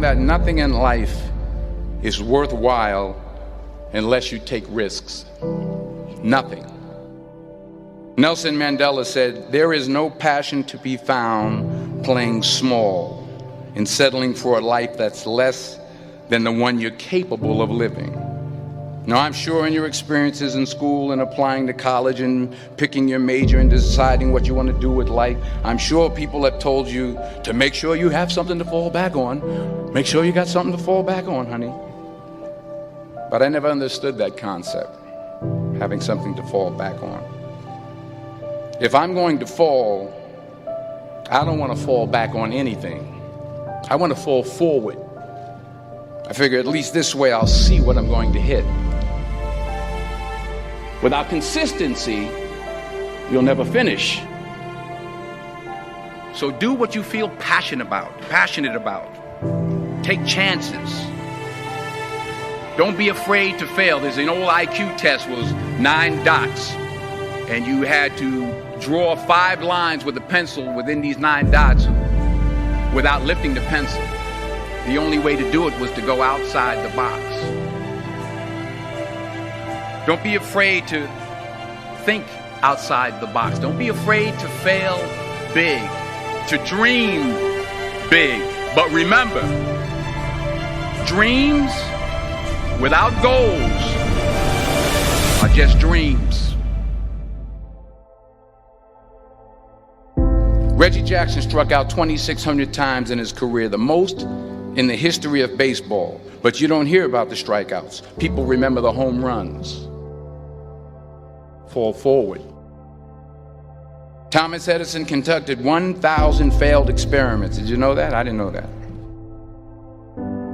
that nothing in life is worthwhile unless you take risks. Nothing. Nelson Mandela said, "There is no passion to be found playing small and settling for a life that's less than the one you're capable of living." Now, I'm sure in your experiences in school and applying to college and picking your major and deciding what you want to do with life, I'm sure people have told you to make sure you have something to fall back on. Make sure you got something to fall back on, honey. But I never understood that concept, having something to fall back on. If I'm going to fall, I don't want to fall back on anything. I want to fall forward. I figure at least this way I'll see what I'm going to hit. Without consistency, you'll never finish. So do what you feel passionate about. Take chances. Don't be afraid to fail. There's an old IQ test, was 9 dots, and you had to draw 5 lines with a pencil within these 9 dots without lifting the pencil. The only way to do it was to go outside the box. Don't be afraid to think outside the box. Don't be afraid to fail big, to dream big. But remember, dreams without goals are just dreams. Reggie Jackson struck out 2,600 times in his career, the most in the history of baseball. But you don't hear about the strikeouts. People remember the home runs. Fall forward. Thomas Edison conducted 1,000 failed experiments. Did you know that? I didn't know that.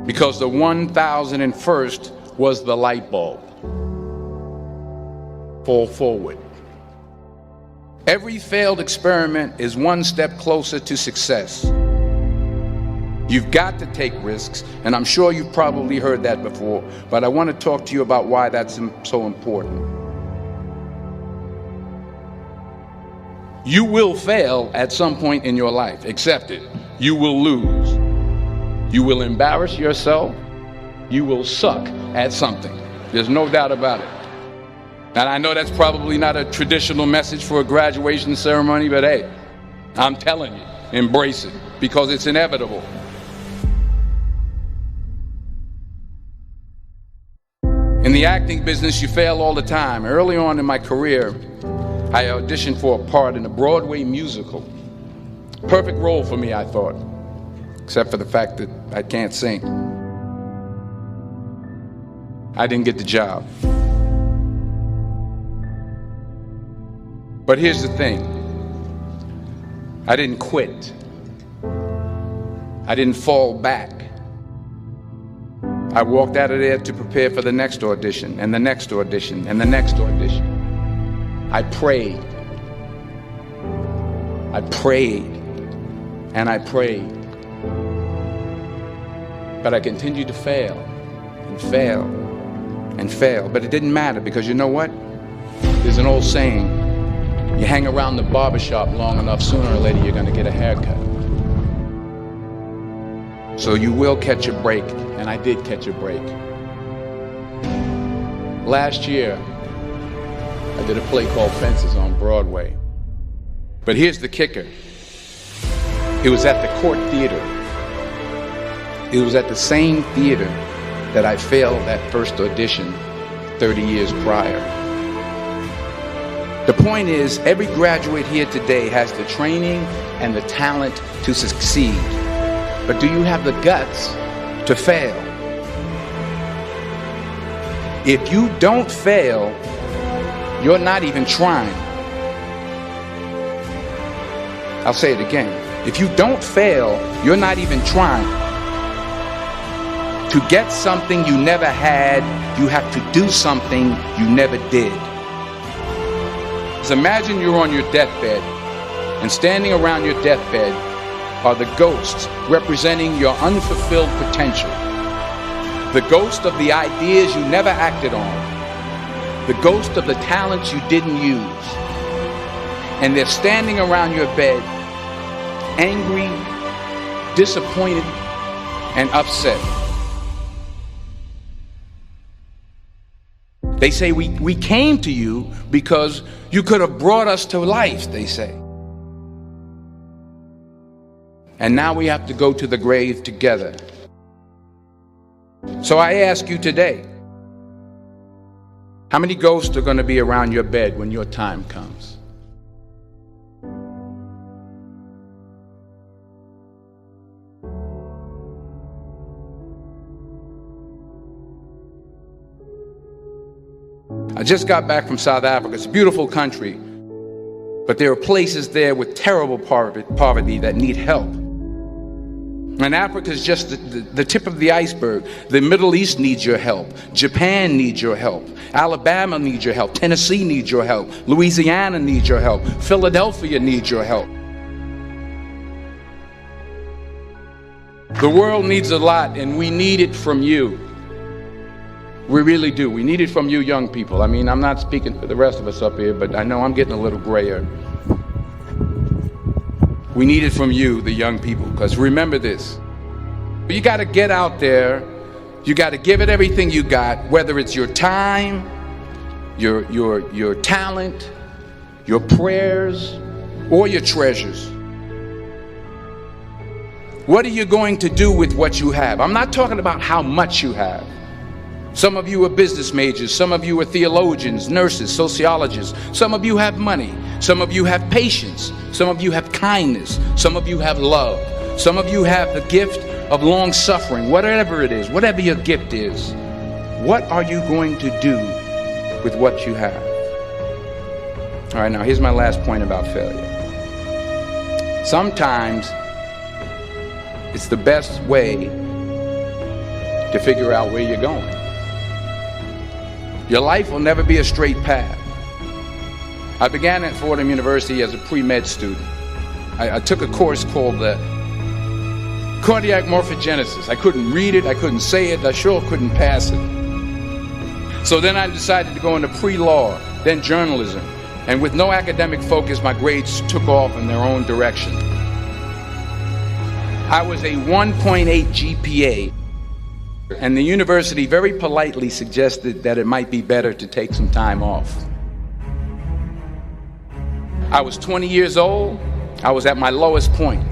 Because the 1,001st was the light bulb. Fall forward. Every failed experiment is one step closer to success. You've got to take risks, and I'm sure you've probably heard that before, but I want to talk to you about why that's so important. You will fail at some point in your life. Accept it. You will lose. You will embarrass yourself. You will suck at something. There's no doubt about it. And I know that's probably not a traditional message for a graduation ceremony, but hey, I'm telling you, embrace it, because it's inevitable. In the acting business, you fail all the time. Early on in my career, I auditioned for a part in a Broadway musical. Perfect role for me, I thought, except for the fact that I can't sing. I didn't get the job. But here's the thing. I didn't quit. I didn't fall back. I walked out of there to prepare for the next audition, and the next audition, and the next audition. I prayed. I prayed. And I prayed. But I continued to fail, and fail, and fail. But it didn't matter, because you know what? There's an old saying, you hang around the barbershop long enough, sooner or later you're going to get a haircut. So you will catch a break, and I did catch a break. Last year, I did a play called Fences on Broadway. But here's the kicker. It was at the Court Theater. It was at the same theater that I failed that first audition 30 years prior. The point is, every graduate here today has the training and the talent to succeed. But do you have the guts to fail? If you don't fail, you're not even trying. I'll say it again. If you don't fail, you're not even trying. To get something you never had, you have to do something you never did. So imagine you're on your deathbed, and standing around your deathbed are the ghosts representing your unfulfilled potential. The ghost of the ideas you never acted on. The ghost of the talents you didn't use. And they're standing around your bed, angry, disappointed, and upset. They say we came to you because you could have brought us to life, they say. And now we have to go to the grave together. So I ask you today, how many ghosts are going to be around your bed when your time comes? I just got back from South Africa. It's a beautiful country, but there are places there with terrible poverty that need help. And Africa is just the tip of the iceberg. The Middle East needs your help. Japan needs your help. Alabama needs your help. Tennessee needs your help. Louisiana needs your help. Philadelphia needs your help. The world needs a lot, and we need it from you. We really do. We need it from you young people. I mean, I'm not speaking for the rest of us up here, but I know I'm getting a little grayer. We need it from you, the young people, because remember this. You got to get out there. You got to give it everything you got, whether it's your time, your talent, your prayers, or your treasures. What are you going to do with what you have? I'm not talking about how much you have. Some of you are business majors, some of you are theologians, nurses, sociologists, some of you have money, some of you have patience, some of you have kindness, some of you have love, some of you have the gift of long suffering. Whatever it is, whatever your gift is, what are you going to do with what you have? All right, now here's my last point about failure. Sometimes it's the best way to figure out where you're going. Your life will never be a straight path. I began at Fordham University as a pre-med student. I took a course called cardiac morphogenesis. I couldn't read it, I couldn't say it, I sure couldn't pass it. So then I decided to go into pre-law, then journalism. And with no academic focus, my grades took off in their own direction. I was a 1.8 GPA. And the university very politely suggested that it might be better to take some time off. I was 20 years old. I was at my lowest point.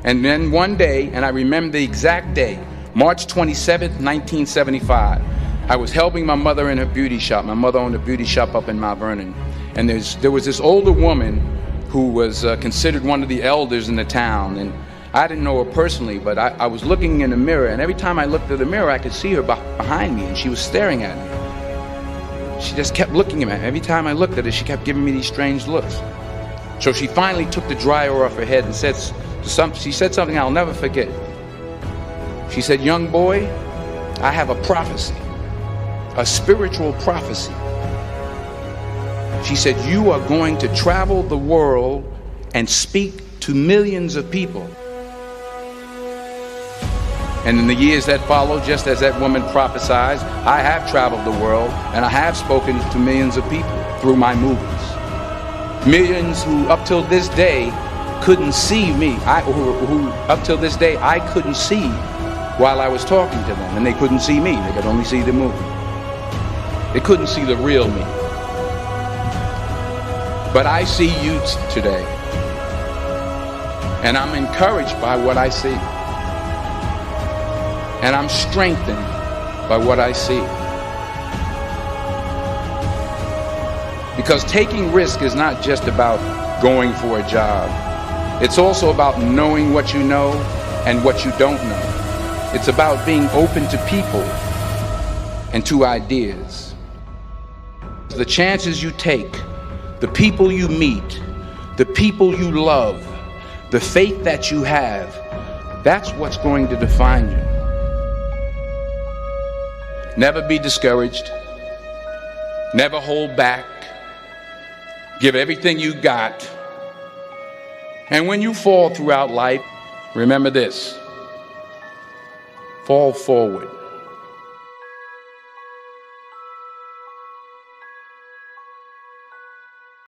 And then one day, and I remember the exact day, March 27th, 1975, I was helping my mother in her beauty shop. My mother owned a beauty shop up in Mount Vernon. And there was this older woman who was considered one of the elders in the town. And I didn't know her personally, but I was looking in the mirror, and every time I looked at the mirror, I could see her behind me, and she was staring at me. She just kept looking at me. Every time I looked at her, she kept giving me these strange looks. So she finally took the dryer off her head and she said something I'll never forget. She said, "Young boy, I have a prophecy, a spiritual prophecy." She said, "You are going to travel the world and speak to millions of people." And in the years that followed, just as that woman prophesied, I have traveled the world and I have spoken to millions of people through my movies. Millions who up till this day couldn't see me, who up till this day I couldn't see while I was talking to them, and they couldn't see me, they could only see the movie. They couldn't see the real me. But I see you today, and I'm encouraged by what I see. And I'm strengthened by what I see. Because taking risk is not just about going for a job. It's also about knowing what you know and what you don't know. It's about being open to people and to ideas. The chances you take, the people you meet, the people you love, the faith that you have, that's what's going to define you. Never be discouraged. Never hold back. Give everything you got. And when you fall throughout life, remember this: fall forward.